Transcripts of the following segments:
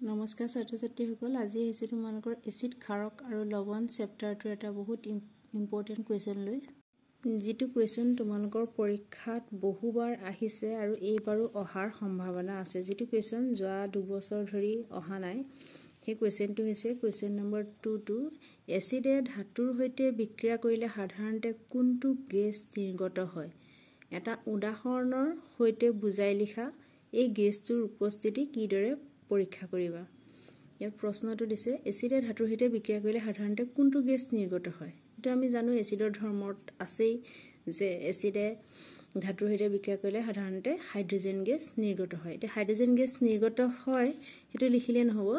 নমস্কাৰ ছাত্ৰ-ছাত্ৰীসকল, আজি আহিছোঁ তোমালোকৰ এচিড ক্ষাৰক আৰু লৱণ চেপ্টাৰটোৰ এটা বহুত ইম্পৰ্টেণ্ট কুৱেশ্যন লৈ, যিটো কুৱেশ্যন তোমালোকৰ পৰীক্ষাত বহুবাৰ আহিছে আৰু এইবাৰো অহাৰ সম্ভাৱনা আছে। যিটো কুৱেশ্যন যোৱা 2 বছৰ ধৰি অহা নাই, সেই কুৱেশ্যনটো হৈছে কুৱেশ্যন নম্বৰ 2 এচিডে ধাতুৰ সৈতে বিক্ৰিয়া কৰিলে সাধাৰণতে কোনটো গেছ নিৰ্গত হয়। এটা উদাহৰণৰ সৈতে বুজাই লিখা এই গেছটোৰ উপস্থিতি কিদৰে পৰীক্ষা কৰিবা। ইয়াত প্ৰশ্নটো দিছে এচিডে ধাতুৰ সৈতে বিক্ৰিয়া কৰিলে সাধাৰণতে কোনটো গেছ নিৰ্গত হয়। এইটো আমি জানো এচিডৰ ধৰ্মত আছেই যে এচিডে ধাতুৰ সৈতে বিক্ৰিয়া কৰিলে সাধাৰণতে হাইড্ৰজেন গেছ নিৰ্গত হয়। এতিয়া হাইড্ৰজেন গেছ নিৰ্গত হয় সেইটো লিখিলে নহ'ব,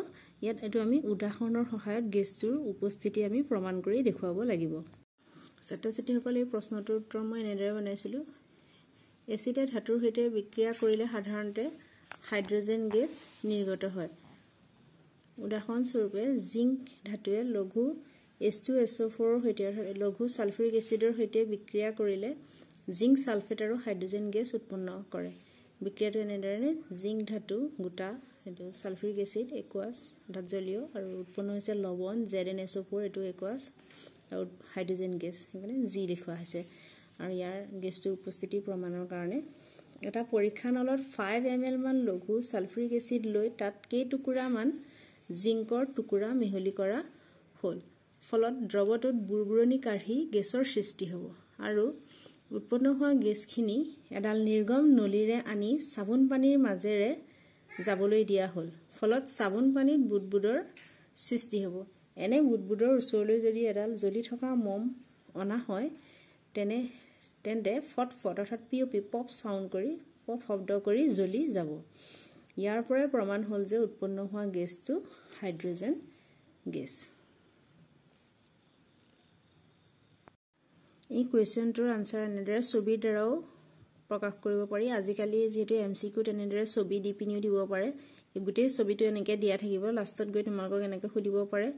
ইয়াত এইটো আমি উদাহৰণৰ সহায়ত গেছটোৰ উপস্থিতি আমি প্ৰমাণ কৰি দেখুৱাব লাগিব। ছাত্ৰ-ছাত্ৰীসকলে এই প্ৰশ্নটোৰ উত্তৰ মই এনেদৰে বনাইছিলোঁ। এচিডে ধাতুৰ সৈতে বিক্ৰিয়া কৰিলে সাধাৰণতে হাইড্ৰজেন গেছ নিৰ্গত হয়। উদাহৰণস্বৰূপে জিংক ধাতুৱে লঘু H2SO4 সৈতে লঘু ছালফিউৰিক এচিডৰ সৈতে বিক্ৰিয়া কৰিলে জিংক ছালফেট আৰু হাইড্ৰজেন গেছ উৎপন্ন কৰে। বিক্ৰিয়াটো এনেদৰে জিংক ধাতু গোটা এইটো ছালফিউৰিক এচিড একুৱাছ অৰ্থাৎ জলীয় আৰু উৎপন্ন হৈছে লৱণ ZnSO4 এইটো একুৱাছ আৰু হাইড্ৰজেন গেছ সেইকাৰণে জি দেখুওৱা হৈছে। আৰু ইয়াৰ গেছটোৰ উপস্থিতি প্ৰমাণৰ কাৰণে এটা পৰীক্ষা নলত 5 ml মান লঘু ছালফিউৰিক এচিড লৈ তাত কেইটুকুৰা মান জিংকৰ টুকুৰা মিহলি কৰা হ'ল। ফলত দ্ৰৱটোত বুৰবুৰণি কাঢ়ি গেছৰ সৃষ্টি হ'ব আৰু উৎপন্ন হোৱা গেছখিনি এডাল নিৰ্গম নলীৰে আনি চাবোন পানীৰ মাজেৰে যাবলৈ দিয়া হ'ল। ফলত চাবোন পানীত বুদবুদৰ সৃষ্টি হ'ব। এনে বুদবুদৰ ওচৰলৈ যদি এডাল জ্বলি থকা মম অনা হয় তেন্তে ফটফট অৰ্থাৎ পপ শব্দ কৰি জ্বলি যাব। ইয়াৰ পৰাই প্ৰমাণ হ'ল যে উৎপন্ন হোৱা গেছটো হাইড্ৰজেন গেছ। এই কুৱেশ্যনটোৰ আনচাৰ এনেদৰে ছবিৰ দ্বাৰাও প্ৰকাশ কৰিব পাৰি। আজিকালি যিহেতু MCQ তেনেদৰে ছবি দি পিনিও দিব পাৰে। গোটেই ছবিটো এনেকৈ দিয়া থাকিব, লাষ্টত গৈ তোমালোকক এনেকৈ সুধিব পাৰে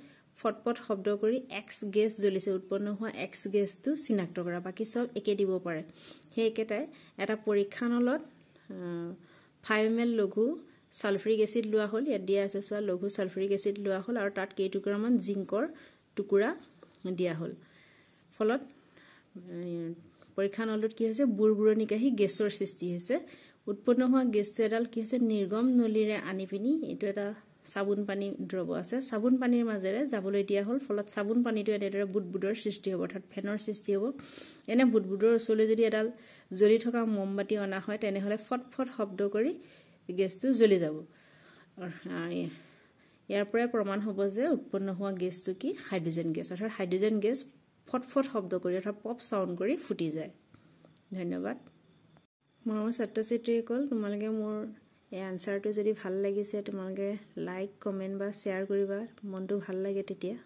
ফটফট শব্দ কৰি এক্স গেছ জ্বলিছে, উৎপন্ন হোৱা এক্স গেছটো চিনাক্ত কৰা। বাকী চব একে দিব পাৰে। সেই একেটাই এটা পৰীক্ষা নলত 5 ml লঘু ছালফিউৰিক এচিড লোৱা হ'ল, ইয়াত দিয়া আছে চোৱা লঘু ছালফিউৰিক এচিড লোৱা হ'ল আৰু তাত কেইটুকুৰামান জিংকৰ টুকুৰা দিয়া হ'ল। ফলত পৰীক্ষা নলটোত কি হৈছে বুৰবুৰণি কাঢ়ি গেছৰ সৃষ্টি হৈছে। উৎপন্ন হোৱা গেছটো এডাল কি হৈছে নিৰ্গম নলীৰে আনি পিনি এইটো এটা চাবোন পানী দ্ৰৱ আছে, চাবোন পানীৰ মাজেৰে যাবলৈ দিয়া হ'ল। ফলত চাবোন পানীটো এনেদৰে বুদবুদৰ সৃষ্টি হ'ব অৰ্থাৎ ফেনৰ সৃষ্টি হ'ব। এনে বুদবুদৰ ওচৰলৈ যদি এডাল জ্বলি থকা মমবাতি অনা হয় তেনেহ'লে ফটফট শব্দ কৰি গেছটো জ্বলি যাব। ইয়াৰ পৰাই প্ৰমাণ হ'ব যে উৎপন্ন হোৱা গেছটো কি হাইড্ৰজেন গেছ অৰ্থাৎ হাইড্ৰজেন গেছ ফটফট শব্দ কৰি অৰ্থাৎ পপ চাউণ্ড কৰি ফুটি যায়। ধন্যবাদ। মৰমৰ ছাত্ৰ-ছাত্ৰীসকল, তোমালোকে মোৰ এই আনচাৰটো যদি ভাল লাগিছে তোমালোকে লাইক কমেণ্ট বা শ্বেয়াৰ কৰিবা, মনটো ভাল লাগে তেতিয়া।